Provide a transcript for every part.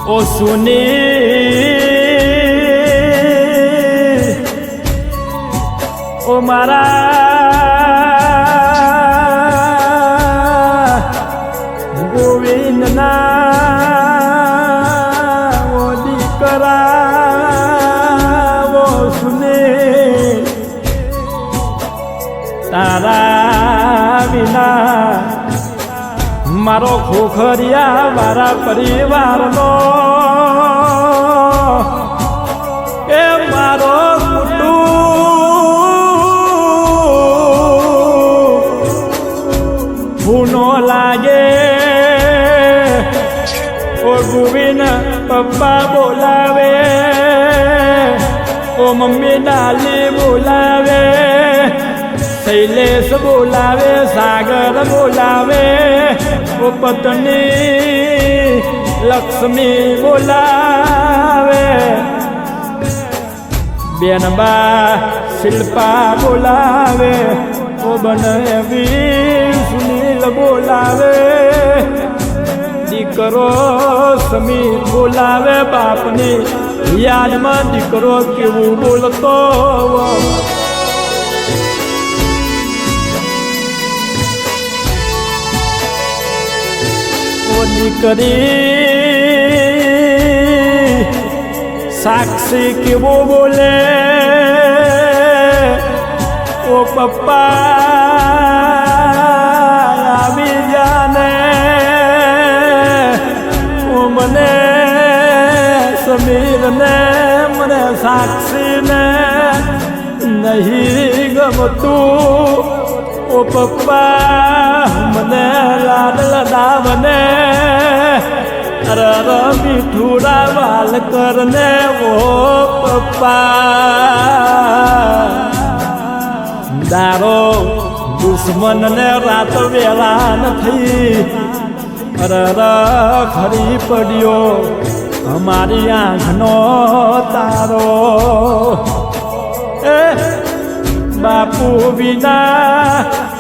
ઓ સુની ઓ મારા ગોવિંદના ઓ દીકરા ઓ સુની તારા વિના મારો ખોખરિયા મારા પરિવારનો એ મારો કુટુંબ ભૂનો લાગે ઓ ગોવિંદ પપ્પા બોલાવે ઓ મમ્મી ડાલી બોલાવે શૈલેષ બોલાવે સાગર બોલાવે ઓ પત્ની લક્ષ્મી બોલાવે બેનબા શિલ્પા બોલાવે ઓ બનવી સુનિલ બોલાવે દીકરો સમીર બોલાવે બાપની યાદમાં દીકરો કેવું બોલતો દીકરી સાક્ષી કેવો બોલે ઓ પપ્પા આવી જાને ઓ મને સમીરને મને સાક્ષીને નહીં ગમતું ઓ પપ્પા મને લાડલા મને અરે મીઠુડા વાલ કરને ઓ પપ્પા દારો દુશ્મનને રાત વેલા નથી અરે ખરી પડ્યો અમારી આંખનો તારો એ બાપુ વિના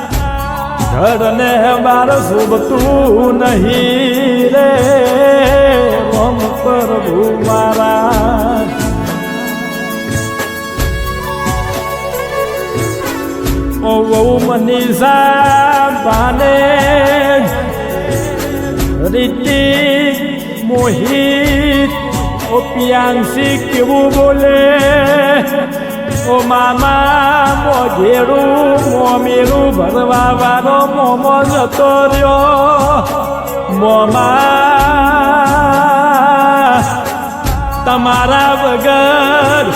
ઘરને બાર શોભતું નહીં રે ઓમ પ્રભુ મારા ઓ વહુ મનીષા બાને રીતિક મોહિત ઓ પિયાંશી કેવું બોલે ઓ મામા મોઘેરું મોમીરું ભરવા વાળો મોમો જતો રહ્યો મોમા તમારા વગર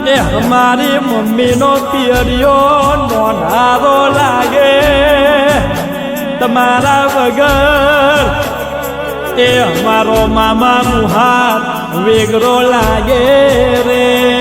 એ અમારી મમ્મીનો પિયરિયો નોંધારો લાગે તમારા વગર એ અમારો મામા મુહાર વેગરો લાગે રે